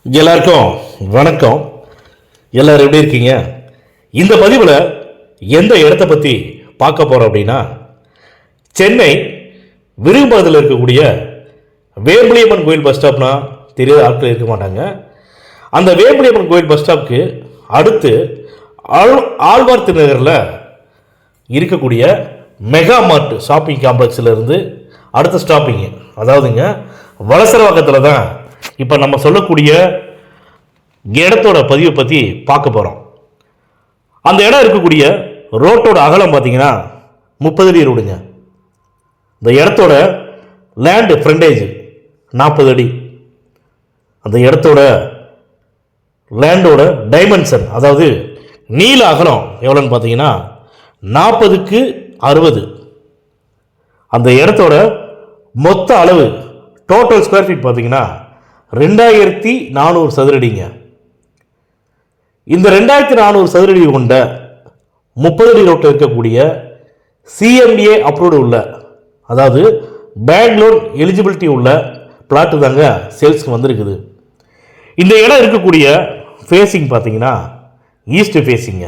எல்லாருக்கும் வணக்கம். எல்லாரும் எப்படி இருக்கீங்க? இந்த பதிவில் எந்த இடத்த பற்றி பார்க்க போகிறோம் அப்படின்னா, சென்னை விருகம்பாக்கத்தில் இருக்கக்கூடிய வேம்புலியம்மன் கோயில் பஸ் ஸ்டாப்னா தெரியாத ஆட்கள் இருக்க மாட்டாங்க. அந்த வேம்புலியம்மன் கோயில் பஸ் ஸ்டாப்புக்கு அடுத்து ஆழ்வார் திருநகரில் இருக்கக்கூடிய மெகா மார்ட் ஷாப்பிங் காம்ப்ளெக்ஸில் இருந்து அடுத்த ஸ்டாப்பிங்கு, அதாவதுங்க வலசரவாக்கத்தில் தான் இப்போ நம்ம சொல்லக்கூடிய இடத்தோட பதிவை பற்றி பார்க்க போகிறோம். அந்த இடம் இருக்கக்கூடிய ரோட்டோட அகலம் பார்த்தீங்கன்னா 30 அடி ரோடுங்க. இந்த இடத்தோட லேண்டு ஃப்ரண்டேஜ் 40 அடி. அந்த இடத்தோட லேண்டோட டைமென்ஷன், அதாவது நீள அகலம் எவ்வளோன்னு பார்த்தீங்கன்னா 40க்கு 60. அந்த இடத்தோட மொத்த அளவு டோட்டல் ஸ்கொயர் ஃபீட் பார்த்தீங்கன்னா 2400 சதுரடிங்க. இந்த 2400 சதுரடி கொண்ட 30 அடி ரோட்டில் இருக்கக்கூடிய சிஎம்டிஏ அப்ரூவ்டு உள்ள, அதாவது பேங்க் லோன் எலிஜிபிலிட்டி உள்ள பிளாட்டு தாங்க சேல்ஸ்க்கு வந்திருக்குது. இந்த இடம் இருக்கக்கூடிய ஃபேஸிங் பார்த்தீங்கன்னா ஈஸ்ட் ஃபேஸிங்க.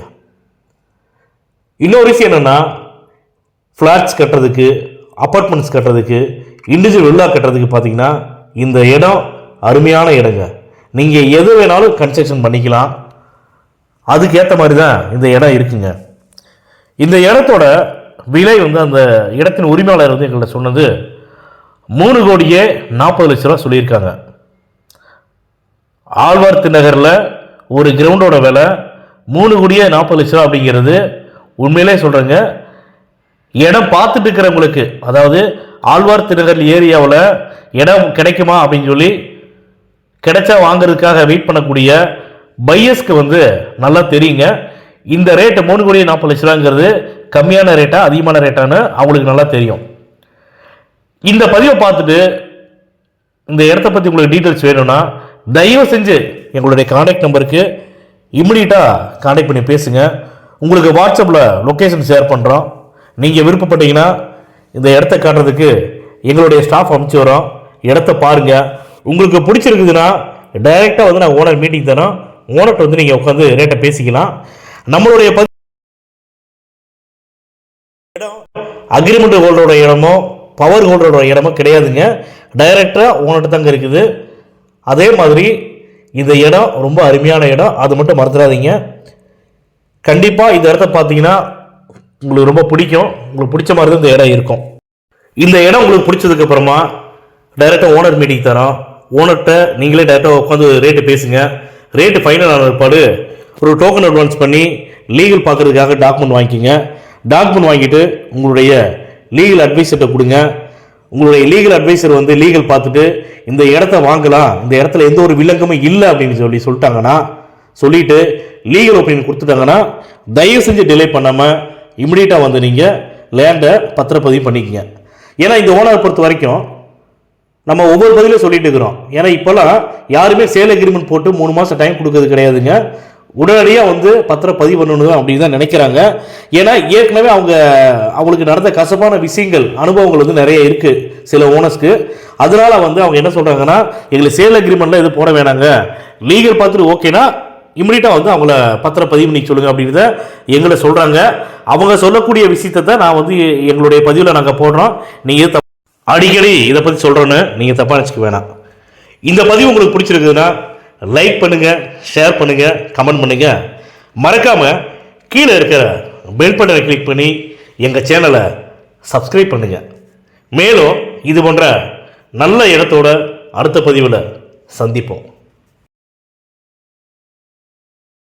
இன்னொரு விஷயம் என்னென்னா, ஃப்ளாட்ஸ் கட்டுறதுக்கு, அப்பார்ட்மெண்ட்ஸ் கட்டுறதுக்கு, இண்டிவிஜுவல் வில்லா கட்டுறதுக்கு பார்த்தீங்கன்னா இந்த இடம் அருமையான இடங்க. நீங்கள் எது வேணாலும் கன்ஸ்ட்ரக்ஷன் பண்ணிக்கலாம். அதுக்கேற்ற மாதிரி தான் இந்த இடம் இருக்குங்க. இந்த இடத்தோட விலை அந்த இடத்தின் உரிமையாளர் எங்கள்கிட்ட சொன்னது 3,40,00,000 ரூபா சொல்லியிருக்காங்க. ஆழ்வார் திருநகரில் ஒரு கிரவுண்டோட விலை 3,40,00,000 ரூபா அப்படிங்கிறது உண்மையிலே சொல்கிறேங்க. இடம் பார்த்துட்டு இருக்கிறவங்களுக்கு, அதாவது ஆழ்வார் திருநகர் ஏரியாவில் இடம் கிடைக்குமா அப்படின்னு சொல்லி கிடைச்சா வாங்கிறதுக்காக வெயிட் பண்ணக்கூடிய பையர்ஸ்க்கு நல்லா தெரியுங்க. இந்த ரேட்டு 3,40,00,000 ரூபாங்கிறது கம்மியான ரேட்டா அதிகமான ரேட்டான்னு அவங்களுக்கு நல்லா தெரியும். இந்த பதிவை பார்த்துட்டு இந்த இடத்த பற்றி உங்களுக்கு டீட்டெயில்ஸ் வேணும்னா தயவு செஞ்சு எங்களுடைய கான்டாக்ட் நம்பருக்கு இம்மிடியட்டாக கான்டாக்ட் பண்ணி பேசுங்க. உங்களுக்கு வாட்ஸ்அப்பில் லொக்கேஷன் ஷேர் பண்ணுறோம். நீங்கள் விருப்பப்பட்டீங்கன்னா இந்த இடத்த காட்டுறதுக்கு எங்களுடைய ஸ்டாஃப் அனுப்பிச்சி வரோம். இடத்த பாருங்கள். உங்களுக்கு பிடிச்சிருக்குதுன்னா டைரெக்டாக நான் ஓனர் மீட்டிங் தரோம். ஓனர்கிட்ட நீங்கள் உட்காந்து ரேட்டை பேசிக்கலாம். நம்மளுடைய இடம் அக்ரிமெண்ட் ஹோல்டரோட இடமோ பவர் ஹோல்டரோட இடமோ கிடையாதுங்க. டைரெக்டாக ஓனர்கிட்ட தாங்க இருக்குது. அதே மாதிரி இந்த இடம் ரொம்ப அருமையான இடம், அது மட்டும் மறந்துடாதீங்க. கண்டிப்பாக இந்த இடத்த பார்த்தீங்கன்னா உங்களுக்கு ரொம்ப பிடிக்கும். உங்களுக்கு பிடிச்ச மாதிரி தான் இந்த இடம் இருக்கும். இந்த இடம் உங்களுக்கு பிடிச்சதுக்கு அப்புறமா டைரெக்டாக ஓனர் மீட்டிங் தரோம். ஓனர்கிட்ட நீங்களே டைரெக்டாக உட்காந்து ரேட்டு பேசுங்க. ரேட்டு ஃபைனல் ஆன பிற்பாடு ஒரு டோக்கன் அட்வான்ஸ் பண்ணி லீகல் பார்க்குறதுக்காக டாக்குமெண்ட் வாங்கிக்கிங்க. டாக்குமெண்ட் வாங்கிட்டு உங்களுடைய லீகல் அட்வைசர்கிட்ட கொடுங்க. உங்களுடைய லீகல் அட்வைசர் லீகல் பார்த்துட்டு இந்த இடத்த வாங்கலாம், இந்த இடத்துல எந்த ஒரு வில்லங்கமும் இல்லை அப்படின்னு சொல்லிட்டாங்கன்னா, சொல்லிட்டு லீகல் ஒப்பீனியன் கொடுத்துட்டாங்கன்னா தயவு செஞ்சு டிலே பண்ணாமல் இமிடியேட்டாக நீங்கள் லேண்டை பத்திரப்பதிவு பண்ணிக்கங்க. ஏன்னா இந்த ஓனரை பொறுத்த வரைக்கும் நம்ம ஒவ்வொரு பதிலையும் சொல்லிட்டு இருக்கிறோம். ஏன்னா இப்போல்லாம் யாருமே சேல் அக்ரிமெண்ட் போட்டு 3 மாதம் டைம் கொடுக்கறது கிடையாதுங்க. உடனடியாக பத்திரப்பதிவு பண்ணணும் அப்படின்னு தான் நினைக்கிறாங்க. ஏன்னா ஏற்கனவே அவங்களுக்கு நடந்த கசப்பான விஷயங்கள், அனுபவங்கள் நிறைய இருக்குது சில ஓனர்ஸ்க்கு. அதனால அவங்க என்ன சொல்கிறாங்கன்னா, எங்களுக்கு சேல் அக்ரிமெண்ட்லாம் எதுவும் போட வேணாங்க, லீகல் பார்த்துட்டு ஓகேனா இம்மிடியட்டாக அவங்கள பத்திரப்பதிவு பண்ணி சொல்லுங்க அப்படின்றத எங்களை சொல்கிறாங்க. அவங்க சொல்லக்கூடிய விஷயத்தை தான் நான் எங்களுடைய பதிவில் நாங்கள் போடுறோம். நீங்கள் அடிக்கடி இதை பற்றி சொல்கிறோன்னு நீங்கள் தப்பாக நினச்சிக்க வேணாம். இந்த பதிவு உங்களுக்கு பிடிச்சிருக்குதுன்னா லைக் பண்ணுங்கள், ஷேர் பண்ணுங்கள், கமெண்ட் பண்ணுங்கள். மறக்காமல் கீழே இருக்கிற பெல் பட்டனை கிளிக் பண்ணி எங்கள் சேனலை சப்ஸ்கிரைப் பண்ணுங்கள். மேலும் இது போன்ற நல்ல இடத்தோட அடுத்த பதிவில் சந்திப்போம்.